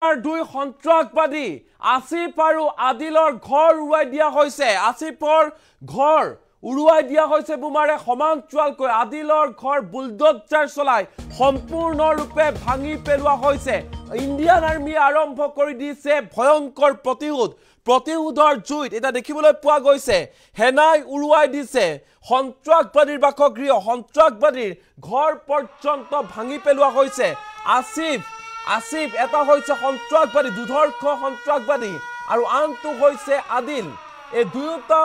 দুই সন্ত্ৰাসবাদী আসিফ আৰু আদিলৰ ঘৰ উৰুৱাই দিয়া হৈছে। আসিফৰ ঘৰ উৰুৱাই দিয়া হৈছে বোমাৰে সমান্তৰালকৈ। আদিলৰ ঘৰ বুলডোজাৰ চলাই সম্পূৰ্ণৰূপে ভাঙি পেলোৱা হৈছে। ইণ্ডিয়ান আৰ্মিয়ে আৰম্ভ কৰি দিছে ভয়ংকৰ প্ৰতিশোধৰ জুইত। এটা দেখিবলৈ পোৱা গৈছে সেনাই উৰুৱাই দিছে সন্ত্ৰাসবাদীৰ বাসগৃহ, সন্ত্ৰাসবাদীৰ ঘৰ পৰ্যন্ত ভাঙি পেলোৱা হৈছে। আসিফ এটা হৈছে সন্ত্ৰাসবাদী, দুধৰ্ষ সন্ত্ৰাসবাদী, আৰু আনটো হৈছে আদিল। এই দুয়োটা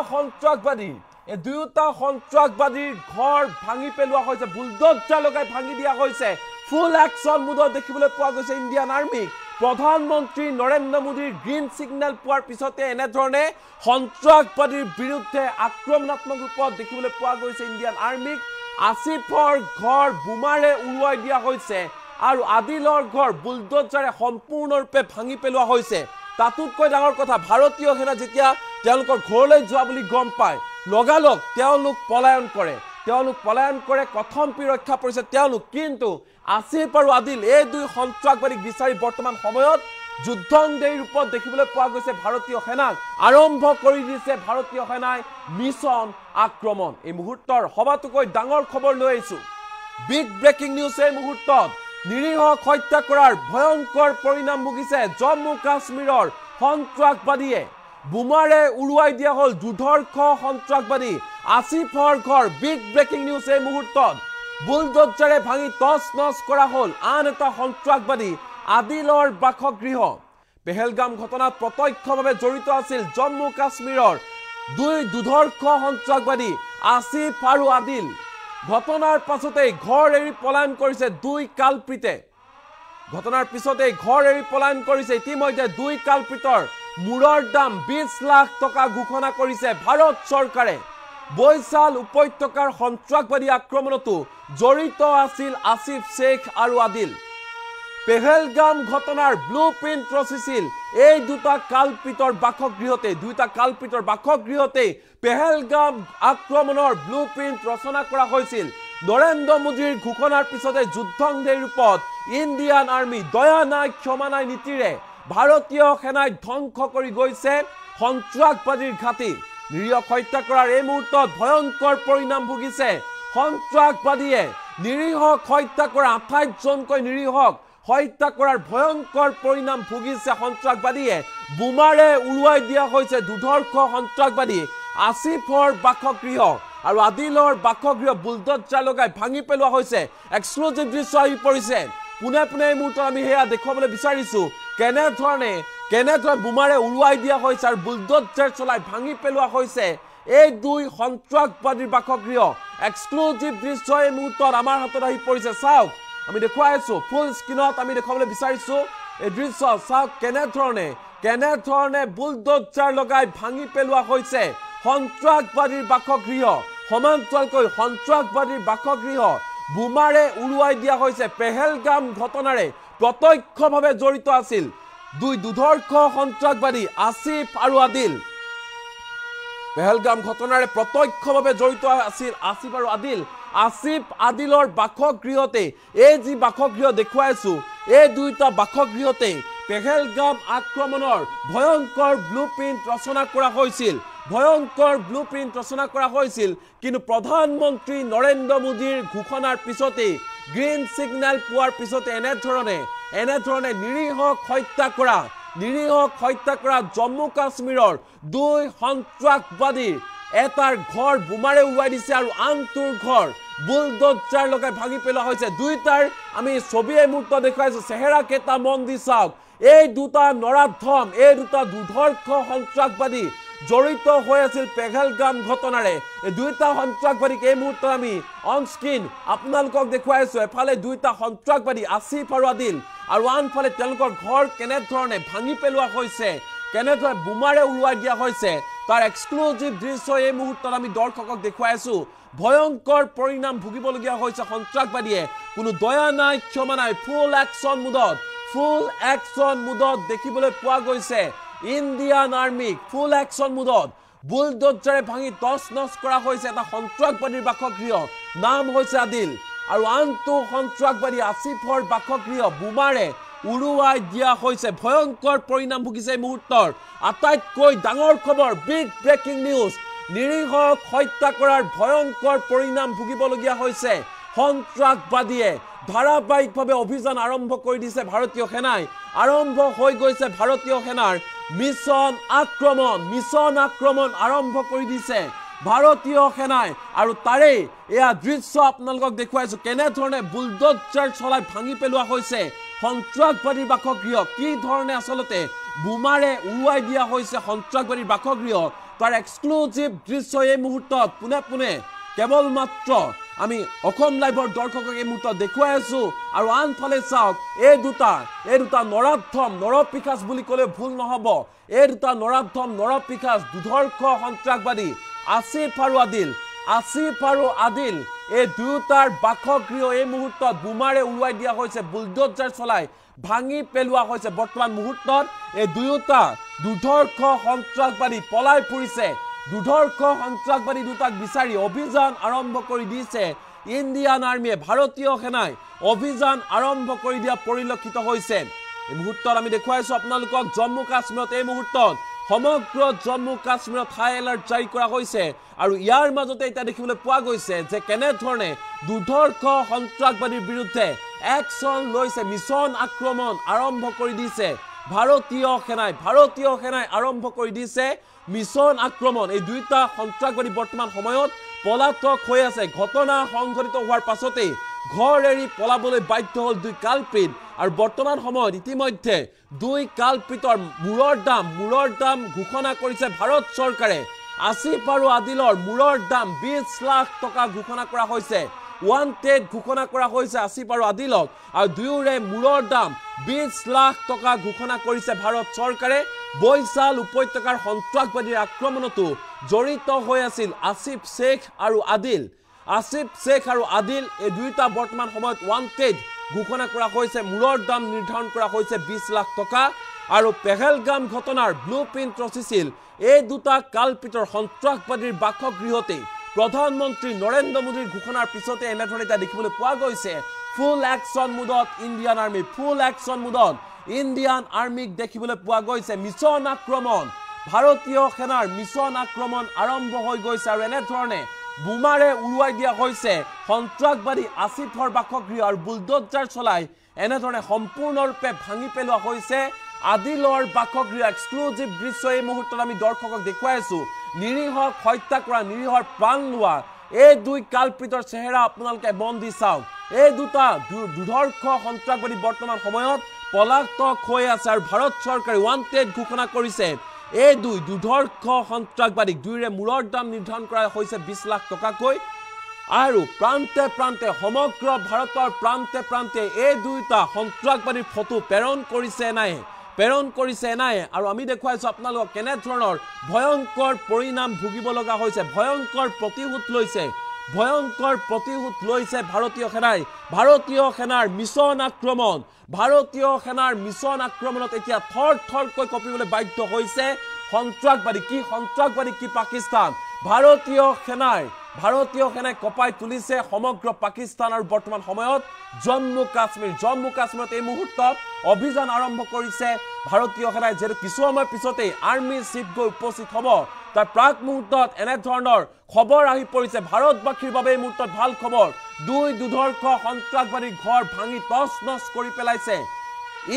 সন্ত্ৰাসবাদীৰ ঘৰ ভাঙি পেলোৱা হৈছে, বুলডোজাৰ লগাই ভাঙি দিয়া হৈছে। ফুল একশ্যন মুডত দেখিবলৈ পোৱা গৈছে ইণ্ডিয়ান আৰ্মিক। প্ৰধানমন্ত্ৰী নৰেন্দ্ৰ মোদীৰ গ্ৰীণ ছিগনেল পোৱাৰ পিছতে এনেধৰণে সন্ত্ৰাসবাদীৰ বিৰুদ্ধে আক্ৰমণাত্মক ৰূপত দেখিবলৈ পোৱা গৈছে ইণ্ডিয়ান আৰ্মিক। আসিফৰ ঘৰ বোমাৰে উৰুৱাই দিয়া হৈছে আৰু আদিলৰ ঘৰ বুলডোজাৰে সম্পূৰ্ণৰূপে ভাঙি পেলোৱা হৈছে। তাতোতকৈ ডাঙৰ কথা, ভাৰতীয় সেনা যেতিয়া তেওঁলোকৰ ঘৰলৈ যোৱা বুলি গম পায় লগালগ তেওঁলোক পলায়ন কৰে। কথম্পি ৰক্ষা পৰিছে তেওঁলোক। কিন্তু আসিফ আৰু আদিল এই দুই সন্ত্ৰাসবাদীক বিচাৰি বৰ্তমান সময়ত যুদ্ধংদেহী ৰূপত দেখিবলৈ পোৱা গৈছে ভাৰতীয় সেনাক। আৰম্ভ কৰি দিছে ভাৰতীয় সেনাই মিছন আক্ৰমণ। এই মুহূৰ্তৰ সবাতোকৈ ডাঙৰ খবৰ লৈ আহিছো, বিগ ব্ৰেকিং নিউজ। এই মুহূৰ্তত নিৰীহক হত্যা কৰাৰ ভয়ংকৰ পৰিণাম ভুগিছে জম্মু কাশ্মীৰৰ সন্ত্ৰাসবাদীয়ে। বোমাৰে উৰুৱাই দিয়া হল দুধৰ্ষ সন্ত্ৰাসবাদী আসিফৰ ঘৰ। Big breaking news. এই মুহূৰ্তত বুলডোজাৰে ভাঙি তছ নছ কৰা হল আন এটা সন্ত্ৰাসবাদী আদিলৰ বাসগৃহ। পেহেলগাম ঘটনাত প্ৰত্যক্ষভাৱে জড়িত আছিল জম্মু কাশ্মীৰৰ দুই দুধৰ্ষ সন্ত্ৰাসবাদী আসিফ আৰু আদিল। ঘটনাৰ পাছতেই ঘৰ এৰি পলায়ন কৰিছে দুই কালপ্ৰিতে। ইতিমধ্যে দুই কালপ্ৰিতৰ মূৰৰ দাম 20 লাখ টকা ঘোষণা কৰিছে ভাৰত চৰকাৰে। বৈশাল উপত্যকাৰ সন্ত্ৰাসবাদী আক্ৰমণতো জড়িত আছিল আসিফ শেখ আৰু আদিল। পেহেলগাম ঘটনাৰ ব্লু প্ৰিণ্ট ৰচিছিল এই দুটা কালপ্ৰিতৰ বাসগৃহতে পেহেলগাম আক্ৰমণৰ ব্লু প্ৰিণ্ট ৰচনা কৰা হৈছিল। নৰেন্দ্ৰ মোদীৰ ঘোষণাৰ পিছতে যুদ্ধংদেহী ৰূপত ইণ্ডিয়ান আৰ্মি দয়া নাই ক্ষমা নাই নীতিৰে ভাৰতীয় সেনাই ধ্বংস কৰি গৈছে সন্ত্ৰাসবাদীৰ ঘাটি। নিৰীহক হত্যা কৰাৰ এই মুহূৰ্তত ভয়ংকৰ পৰিণাম ভুগিছে সন্ত্ৰাসবাদীয়ে। নিৰীহক হত্যা কৰা 28 জনকৈ নিৰীহক হত্যা কৰাৰ ভয়ংকৰ পৰিণাম ভুগিছে সন্ত্ৰাসবাদীয়ে। বোমাৰে উৰুৱাই দিয়া হৈছে দুধৰ্ষ সন্ত্ৰাসবাদী আসিফৰ বাসগৃহ আৰু আদিলৰ বাসগৃহ বুলডোজাৰ লগাই ভাঙি পেলোৱা হৈছে। এক্সক্লুজিভ দৃশ্য আহি পৰিছে। পোনে এই মুহূৰ্তত আমি সেয়া দেখুৱাবলৈ বিচাৰিছো কেনেধৰণে বোমাৰে উৰুৱাই দিয়া হৈছে আৰু বুলডোজাৰ চলাই ভাঙি পেলোৱা হৈছে এই দুই সন্ত্ৰাসবাদীৰ বাসগৃহ। এক্সক্লুজিভ দৃশ্য এই মুহূৰ্তত আমাৰ হাতত আহি পৰিছে। চাওক, আমি দেখুৱাই আছো ফুল স্ক্ৰীনত, আমি দেখুৱাবলৈ বিচাৰিছো এই দৃশ্য। চাওক কেনেধৰণে বুলডোজাৰ লগাই ভাঙি পেলোৱা হৈছে সন্ত্ৰাসবাদীৰ বাসগৃহ। সমান্তৰালকৈ সন্ত্ৰাসবাদীৰ বাসগৃহ বোমাৰে উৰুৱাই দিয়া হৈছে। পেহেলগাম ঘটনাৰে প্ৰত্যক্ষভাৱে জড়িত আছিল দুই দুধৰ্ষ সন্ত্ৰাসবাদী আসিফ আৰু আদিল। পেহেলগাম ঘটনাৰে প্ৰত্যক্ষভাৱে জড়িত আছিল আসিফ আৰু আদিল। আসিফ আদিলৰ বাসগৃহতে এই যি বাসগৃহ দেখুৱাইছো এই দুইটা বাসগৃহতে পেহেলগাম আক্ৰমণৰ ভয়ংকৰ ব্লু প্ৰিণ্ট ৰচনা কৰা হৈছিল। কিন্তু প্ৰধানমন্ত্ৰী নৰেন্দ্ৰ মোদীৰ ঘোষণাৰ পিছতে গ্ৰীণ ছিগনেল পোৱাৰ পিছতে এনেধৰণে নিৰীহক হত্যা কৰা জম্মু কাশ্মীৰৰ দুই সন্ত্ৰাসবাদীৰ এটাৰ ঘৰ বোমাৰে উৰুৱাই দিছে আৰু আনটোৰ ঘৰ বুলডোজাৰ লগাই ভাঙি পেলোৱা হৈছে। দুইটাৰ আমি ছবি এই মুহূৰ্তত দেখুৱাইছো। চেহেৰা কেইটা মন দি চাওক। এই দুটা নৰাধম, এই দুটা দুধৰ্ষ সন্ত্ৰাসবাদী জড়িত হৈ আছিল পেহেলগাম ঘটনাৰে। এই দুইটা সন্ত্ৰাসবাদীক এই মুহূৰ্তত আমি অন স্ক্ৰীন আপোনালোকক দেখুৱাইছো। এফালে দুইটা সন্ত্ৰাসবাদী আসিফ আৰু আদিল আৰু আনফালে তেওঁলোকৰ ঘৰ কেনেধৰণে ভাঙি পেলোৱা হৈছে, কেনেধৰণে বোমাৰে উৰুৱাই দিয়া হৈছে তাৰ এক্সক্লুজিভ দৃশ্য এই মুহূৰ্তত আমি দৰ্শকক দেখুৱাইছো। ভয়ংকৰ পৰিণাম ভুগিবলগীয়া হৈছে সন্ত্ৰাসবাদীয়ে। কোনো দয়া নাই ক্ষমা নাই। ফুল একশ্যন মুডত দেখিবলৈ পোৱা গৈছে ইণ্ডিয়ান আৰ্মিক। ফুল একশ্যন মুডত বুলডোজাৰে ভাঙি তছ নছ কৰা হৈছে এটা সন্ত্ৰাসবাদীৰ বাসগৃহ, নাম হৈছে আদিল। আৰু আনটো সন্ত্ৰাসবাদী আসিফৰ বাসগৃহ বোমাৰে উৰুৱাই দিয়া হৈছে ভয়ংকৰ পৰিণাম ভুগিছে এই মুহূৰ্তৰ আটাইতকৈ ডাঙৰ খবৰ বিগ ব্ৰেকিং নিউজ নিৰীহক হত্যা কৰাৰ ভয়ংকৰ পৰিণাম ভুগিবলগীয়া হৈছে সন্ত্ৰাসবাদীয়ে ধাৰাবাহিকভাৱে অভিযান আৰম্ভ কৰি দিছে ভাৰতীয় সেনাই আৰম্ভ হৈ গৈছে ভাৰতীয় সেনাৰ মিছন আক্ৰমণ আৰম্ভ কৰি দিছে ভাৰতীয় সেনাই আৰু তাৰে এয়া দৃশ্য আপোনালোকক দেখুৱাইছো কেনে ধৰণে বুলডোজাৰ চলাই ভাঙি পেলোৱা হৈছে সন্ত্ৰাসবাদীৰ বাসগৃহ কি ধৰণে আসলতে বোমাৰে উৰুৱাই দিয়া হৈছে সন্ত্ৰাসবাদীৰ বাসগৃহ তাৰ এক্সক্লুসিভ দৃশ্য এই মুহূৰ্তত পুনে কেৱল মাত্ৰ আমি অসম লাইভৰ দৰ্শকক এই মুহূৰ্তত দেখুৱাই আছো আৰু আনফালে চাওক এই দুটা নৰপিশাচ বুলি ক'লে ভুল নহব এই দুটা নৰপিশাচ দুধৰ্ষ সন্ত্ৰাসবাদী আসিফ আৰু আদিল এই দুটাৰ বাসগৃহ এই মুহূৰ্তত বোমাৰে উৰুৱাই দিয়া হৈছে বুলডোজাৰ চলাই ভাঙি পেলোৱা হৈছে বৰ্তমান মুহূৰ্তত এই দুটা দুধৰ্ষ সন্ত্ৰাসবাদী পলাই ফুৰিছে দুধৰ্ষ সন্ত্ৰাসবাদী দুটাক বিচাৰি অভিযান আৰম্ভ কৰি দিছে ইণ্ডিয়ান আৰ্মিয়ে ভাৰতীয় সেনাই অভিযান আৰম্ভ কৰি দিয়া পৰিলক্ষিত হৈছে এই মুহূৰ্তত আমি দেখুৱাইছো আপোনালোকক জম্মু কাশ্মীৰত এই মুহূৰ্তত সমগ্ৰ জম্মু কাশ্মীৰত হাই এলাৰ্ট জাৰি কৰা হৈছে আৰু ইয়াৰ মাজতে এটা দেখিবলৈ পোৱা গৈছে যে কেনে ধৰণে দুধৰ্ষ সন্ত্ৰাসবাদীৰ বিৰুদ্ধে একশন লৈছে মিছন আক্ৰমণ আৰম্ভ কৰি দিছে ভাৰতীয় সেনাই আৰম্ভ কৰি দিছে মিছন আক্ৰমণ এই দুইটা সন্ত্ৰাসবাদী বৰ্তমান সময়ত পলাতক হৈ আছে ঘটনা সংঘটিত হোৱাৰ পাছতে ঘৰ এৰি পলাবলৈ বাধ্য হ'ল দুই কালপিত আৰু বৰ্তমান সময়ত ইতিমধ্যে দুই কালপিতৰ মূৰৰ দাম ঘোষণা কৰিছে ভাৰত চৰকাৰে আসিফ আৰু আদিলৰ মূৰৰ দাম 20 লাখ টকা ঘোষণা কৰা হৈছে ওয়ান্টেড ঘোষণা কৰা হৈছে আসিফ আৰু আদিলক আৰু দুয়োৰে মূৰৰ দাম 20 লাখ টকা ঘোষণা কৰিছে ভাৰত চৰকাৰে বৈশাল উপত্যকাৰ সন্ত্ৰাসবাদীৰ আক্ৰমণতো জড়িত হৈ আছিল আসিফ শেখ আৰু আদিল এই দুইটা বৰ্তমান সময়ত ওয়ান্টেড ঘোষণা কৰা হৈছে মূৰৰ দাম নিৰ্ধাৰণ কৰা হৈছে 20 লাখ টকা আৰু পেহেলগাম ঘটনাৰ ব্লুপ্ৰিন্ট ৰচিছিল এই দুটা কালপিতৰ সন্ত্ৰাসবাদীৰ বাসগৃহতে প্ৰধানমন্ত্ৰী নৰেন্দ্ৰ মোদীৰ ঘোষণাৰ পিছতে এনেধৰণে এটা দেখিবলৈ পোৱা গৈছে ফুল একশন মুডত ইণ্ডিয়ান আৰ্মিক দেখিবলৈ পোৱা গৈছে মিছন আক্ৰমণ ভাৰতীয় সেনাৰ মিছন আক্ৰমণ আৰম্ভ হৈ গৈছে আৰু এনেধৰণে বোমাৰে উৰুৱাই দিয়া হৈছে সন্ত্ৰাসবাদী আসিফৰ বাসগৃহ আৰু বুলডোজাৰ চলাই এনেধৰণে সম্পূৰ্ণৰূপে ভাঙি পেলোৱা হৈছে আদিলৰ বাসগৃহ এক্সক্লুসিভ দৃশ্য এই মুহূৰ্তত আমি দৰ্শকক দেখুৱাই আছো নিৰীহক হত্যা কৰা নিৰীহৰ প্ৰাণ লোৱা এই দুই কালপিতৰ চেহেৰা আপোনালোকে বন্দী চাওক এই দুটা দুধৰ্ষ সন্ত্ৰাসবাদী বৰ্তমান সময়ত পলাতক হৈ আছে আৰু ভাৰত চৰকাৰে ওয়ান্টেড ঘোষণা কৰিছে এই দুই দুধৰ্ষ সন্ত্ৰাসবাদীক দুইৰে মূৰৰ দাম নিৰ্ধাৰণ কৰা হৈছে 20 লাখ টকাকৈ আৰু প্ৰান্তে সমগ্ৰ ভাৰতৰ প্ৰান্তে এই দুইটা সন্ত্ৰাসবাদীৰ ফটো প্ৰেৰণ কৰিছে নাই আৰু আমি দেখুৱাইছো আপোনালোকক কেনে ধৰণৰ ভয়ংকৰ পৰিণাম ভুগিব লগা হৈছে ভয়ংকৰ প্ৰতিশোধ লৈছে ভাৰতীয় সেনাৰ মিছন আক্ৰমণত এতিয়া থৰকৈ কঁপিবলৈ বাধ্য হৈছে সন্ত্ৰাসবাদী কি পাকিস্তান ভাৰতীয় সেনাই কঁপাই তুলিছে সমগ্ৰ পাকিস্তান আৰু বৰ্তমান সময়ত জম্মু কাশ্মীৰত এই মুহূৰ্তত অভিযান আৰম্ভ কৰিছে ভাৰতীয় সেনাই যেটো কিছু সময় পিছতে আৰ্মি চিফ গৈ উপস্থিত হ'ব তাৰ প্ৰাক মুহূৰ্তত এনে ধৰণৰ খবৰ আহি পৰিছে ভাৰতবাসীৰ বাবে এই মুহূৰ্তত ভাল খবৰ দুই দুধৰ্ষ সন্ত্ৰাসবাদীৰ ঘৰ ভাঙি তছনছ কৰি পেলাইছে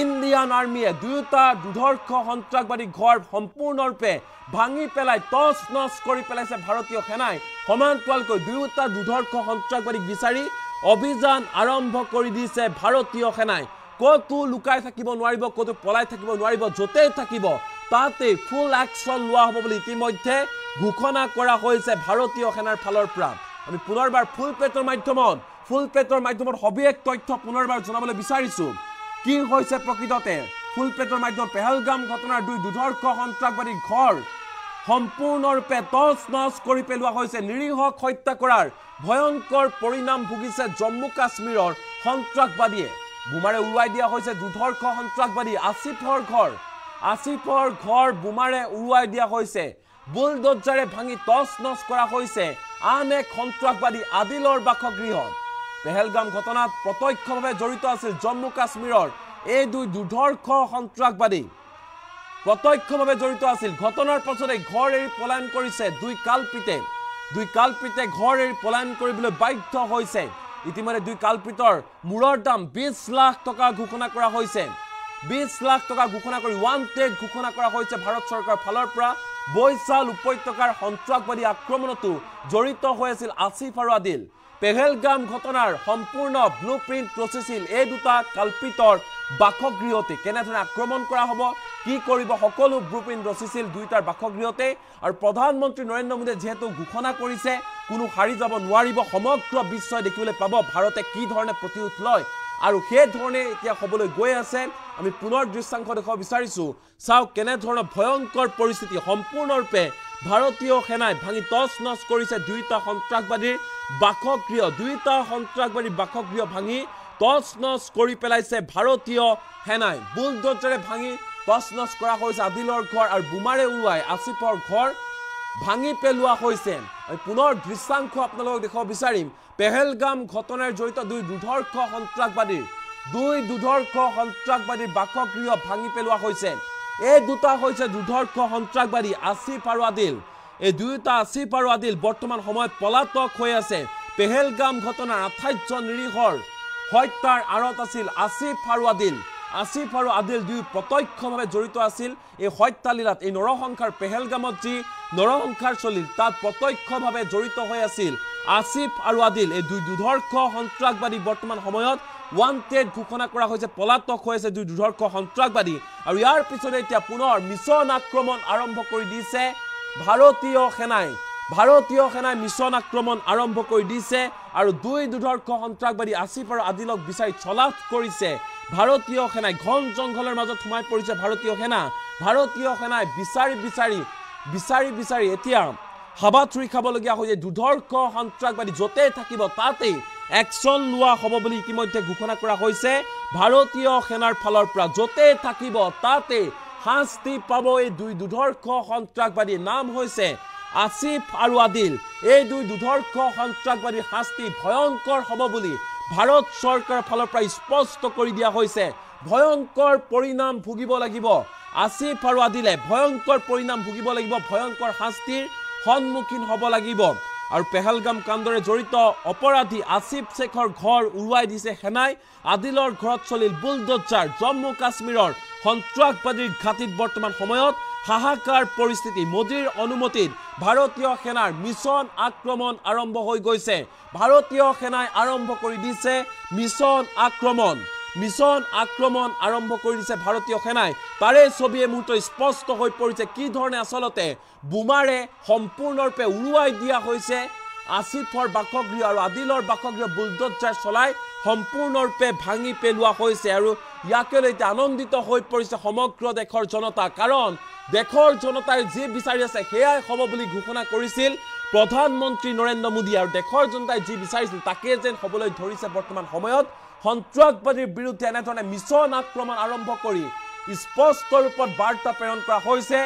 ইণ্ডিয়ান আৰ্মিয়ে দুটা দুধৰ্ষ সন্ত্ৰাসবাদী ঘৰ সম্পূৰ্ণৰূপে ভাঙি পেলাই তছনছ কৰি পেলাইছে ভাৰতীয় সেনাই সমান্তৰালকৈ দুটা দুধৰ্ষ সন্ত্ৰাসবাদীক বিচাৰি অভিযান আৰম্ভ কৰি দিছে ভাৰতীয় সেনাই কতো লুকাই থাকিব নোৱাৰিব কতো পলাই থাকিব নোৱাৰিব য'তেই থাকিব তাতে ফুল একশন লোৱা হ'ব বুলি ইতিমধ্যে ঘোষণা কৰা হৈছে ভাৰতীয় সেনাৰ ফালৰ পৰা আমি পুনৰবাৰ ফুল প্লেটৰ মাধ্যমত সবিশেষ তথ্য পুনৰবাৰ জনাবলৈ বিচাৰিছো কি হৈছে প্ৰকৃততে ফুল প্লেটৰ মাধ্যমত পেহেলগাম ঘটনাৰ দুই দুধৰ্ষ সন্ত্ৰাসবাদীৰ ঘৰ সম্পূৰ্ণৰূপে তছনছ কৰি পেলোৱা হৈছে নিৰীহক হত্যা কৰাৰ ভয়ংকৰ পৰিণাম ভুগিছে জম্মু কাশ্মীৰৰ সন্ত্ৰাসবাদীয়ে বোমাৰে উৰুৱাই দিয়া হৈছে দুধৰ্ষ সন্ত্ৰাসবাদী আসিফৰ ঘৰ বোমাৰে উৰুৱাই দিয়া হৈছে বুলডোজাৰে ভাঙি তছনছ কৰা হৈছে আন এক সন্ত্ৰাসবাদী আদিলৰ বাসগৃহ পেহেলগাম ঘটনাত প্ৰত্যক্ষভাৱে জড়িত আছিল জম্মু কাশ্মীৰৰ এই দুই দুৰ্ধৰ্ষ সন্ত্ৰাসবাদী প্ৰত্যক্ষভাৱে জড়িত আছিল ঘটনাৰ পাছতে ঘৰ এৰি পলায়ন কৰিছে দুই কালপিতে ঘৰ এৰি পলায়ন কৰিবলৈ বাধ্য হৈছে ইতিমধ্যে দুই কালপিতৰ মূৰৰ দাম 20 লাখ টকা ঘোষণা কৰা হৈছে 20 লাখ টকা ঘোষণা কৰি ওয়ান্টেড ঘোষণা কৰা হৈছে ভাৰত চৰকাৰৰ ফালৰ পৰা বৈশাল উপত্যকাৰ সন্ত্ৰাসবাদী আক্ৰমণতো জড়িত হৈ আছিল আসিফ আৰু আদিল পেহেলগাম ঘটনাৰ সম্পূৰ্ণ ব্লুপ্ৰিন্ট ৰচিছিল এই দুটা কালপিতৰ বাসগৃহতে কেনেধৰণে আক্ৰমণ কৰা হ'ব কি কৰিব সকলো ব্লুপ্ৰিন্ট ৰচিছিল দুইটাৰ বাসগৃহতে আৰু প্ৰধানমন্ত্ৰী নৰেন্দ্ৰ মোদীয়ে যেহেতু ঘোষণা কৰিছে কোনো হাৰি যাব নোৱাৰিব সমগ্ৰ বিশ্বই দেখিবলৈ পাব ভাৰতে কি ধৰণে প্ৰতিৰোধ লয় আৰু সেই ধৰণে এতিয়া হ'বলৈ গৈ আছে আমি পুনৰ দৃশ্যাংশ দেখাব বিচাৰিছো চাওক কেনে ধৰণৰ ভয়ংকৰ পৰিস্থিতি সম্পূৰ্ণৰূপে ভাৰতীয় সেনাই ভাঙি তছনছ কৰিছে দুইটা সন্ত্ৰাসবাদীৰ বাসগৃহ ভাঙি তছনছ কৰি পেলাইছে ভাৰতীয় সেনাই বুলডোজাৰে ভাঙি তছনছ কৰা হৈছে আদিলৰ ঘৰ আৰু বোমাৰে উৰুৱাই আসিফৰ ঘৰ ভাঙি পেলোৱা হৈছে আমি পুনৰ দৃশ্যাংশ আপোনালোকক দেখাব বিচাৰিম পেহেলগাম ঘটনাৰ জড়িত দুই দুৰ্ধৰ্ষ সন্ত্ৰাসবাদীৰ বাসগৃহ ভাঙি পেলোৱা হৈছে এই দুটা হৈছে দুৰ্ধৰ্ষ সন্ত্ৰাসবাদী আসিফ আৰু আদিল এই দুইটা আসিফ আৰু আদিল বৰ্তমান সময়ত পলাতক হৈ আছে পেহেলগাম ঘটনাৰ 28 জন নিৰীহৰ হত্যাৰ আঁৰত আছিল আসিফ আৰু আদিল দুই প্ৰত্যক্ষভাৱে জড়িত আছিল এই হত্যালীলাত এই নৰসংখাৰ পেহেলগামত যি নৰসংখাৰ চলিল তাত প্ৰত্যক্ষভাৱে জড়িত হৈ আছিল আসিফ আৰু আদিল এই দুই দুৰ্ধৰ্ষ সন্ত্ৰাসবাদী বৰ্তমান সময়ত ওয়ান্টেড ঘোষণা কৰা হৈছে পলাতক হৈ আছে দুই দুৰ্ধৰ্ষ সন্ত্ৰাসবাদী আৰু ইয়াৰ পিছতে এতিয়া পুনৰ মিছন আক্ৰমণ আৰম্ভ কৰি দিছে ভাৰতীয় সেনাই মিছন আক্ৰমণ আৰম্ভ কৰি দিছে আৰু দুই দুৰ্ধৰ্ষ সন্ত্ৰাসবাদী আসিফ আৰু আদিলক বিচাৰি চলাথ কৰিছে ভাৰতীয় সেনাই ঘন জংঘলৰ মাজত সোমাই পৰিছে ভাৰতীয় সেনাই বিচাৰি এতিয়া হাবাথুৰি খাবলগীয়া হৈছে দুৰ্ধৰ্ষ সন্ত্ৰাসবাদী য'তে থাকিব তাতেই একশন লোৱা হ'ব বুলি ইতিমধ্যে ঘোষণা কৰা হৈছে ভাৰতীয় সেনাৰ ফালৰ পৰা য'তে থাকিব তাতে শাস্তি পাব এই দুই দুৰ্ধৰ্ষ সন্ত্ৰাসবাদীৰ নাম হৈছে আসিফ আৰু আদিল এই দুই দুৰ্ধৰ্ষ সন্ত্ৰাসবাদীৰ শাস্তি ভয়ংকৰ হ'ব বুলি ভাৰত চৰকাৰৰ ফালৰ পৰা স্পষ্ট কৰি দিয়া হৈছে ভয়ংকৰ পৰিণাম ভুগিব লাগিব আসিফ আৰু আদিলে ভয়ংকৰ পৰিণাম ভুগিব লাগিব ভয়ংকৰ শাস্তিৰ সন্মুখীন হ'ব লাগিব আৰু পেহেলগাম কাণ্ডৰে জড়িত অপৰাধী আসিফ শেখৰ ঘৰ উৰুৱাই দিছে সেনাই আদিলৰ ঘৰত চলিল বুলডোজাৰ জম্মু কাশ্মীৰৰ সন্ত্ৰাসবাদীৰ ঘাটিত বৰ্তমান সময়ত হাহাকাৰ পৰিস্থিতি মোদীৰ অনুমতিত ভাৰতীয় সেনাৰ মিছন আক্ৰমণ আৰম্ভ হৈ গৈছে ভাৰতীয় সেনাই আৰম্ভ কৰি দিছে মিছন আক্ৰমণ আৰম্ভ কৰি দিছে ভাৰতীয় সেনাই তাৰে ছবিয়ে মুহূৰ্ত স্পষ্ট হৈ পৰিছে কি ধৰণে আচলতে বোমাৰে সম্পূৰ্ণৰূপে উৰুৱাই দিয়া হৈছে আসিফৰ বাসগৃহ আৰু আদিলৰ বাসগৃহ বুলডোজাৰ চলাই সম্পূৰ্ণৰূপে ভাঙি পেলোৱা হৈছে আৰু ইয়াকে লৈ আনন্দিত হৈ পৰিছে সমগ্ৰ দেশৰ জনতা কাৰণ দেশৰ জনতাই যি বিচাৰি আছে সেয়াই হ'ব বুলি ঘোষণা কৰিছিল প্ৰধানমন্ত্ৰী নৰেন্দ্ৰ মোদী আৰু দেশৰ জনতাই যি বিচাৰিছিল তাকে যেন হ'বলৈ ধৰিছে বৰ্তমান সময়ত সন্ত্ৰাসবাদীৰ বিৰুদ্ধে এনেধৰণে মিছন আক্ৰমণ আৰম্ভ কৰি স্পষ্ট ৰূপত বাৰ্তা প্ৰেৰণ কৰা হৈছে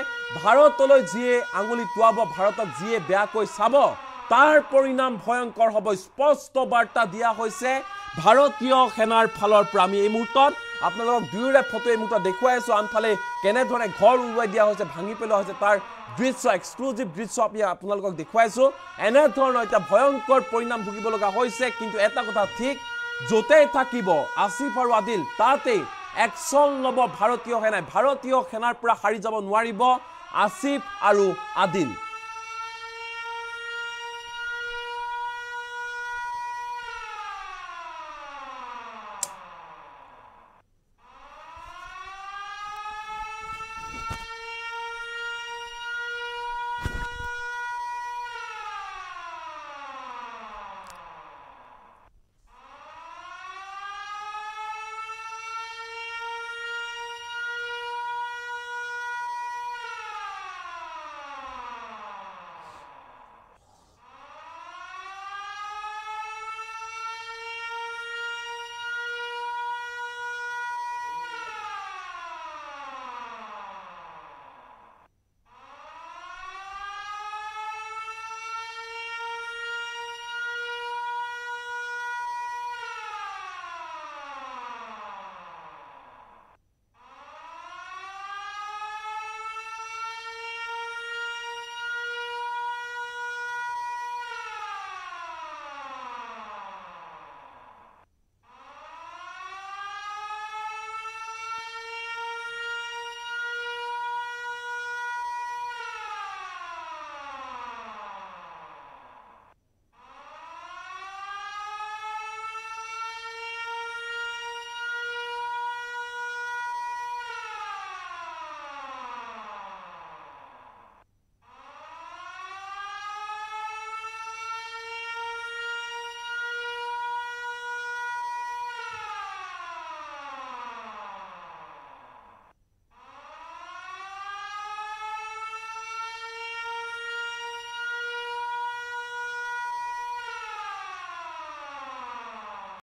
ভাৰতলৈ যিয়ে আঙুলি টুৱাব ভাৰতক যিয়ে বেয়াকৈ চাব তাৰ পৰিণাম ভয়ংকৰ হ'ব স্পষ্ট বাৰ্তা দিয়া হৈছে ভাৰতীয় সেনাৰ ফালৰ পৰা আমি এই মুহূৰ্তত আপোনালোকক দুয়োৰে ফটো এই মুহূৰ্তত দেখুৱাই আছো আনফালে কেনেধৰণে ঘৰ উৰুৱাই দিয়া হৈছে ভাঙি পেলোৱা হৈছে তাৰ দৃশ্য এক্সক্লুজিভ দৃশ্য আমি আপোনালোকক দেখুৱাইছো এনেধৰণৰ এতিয়া ভয়ংকৰ পৰিণাম ভুগিব লগা হৈছে কিন্তু এটা কথা ঠিক য'তে থাকিব আসিফ আৰু আদিল তাতেই একশন ল'ব ভাৰতীয় সেনাৰ পৰা হাৰি যাব নোৱাৰিব আসিফ আৰু আদিল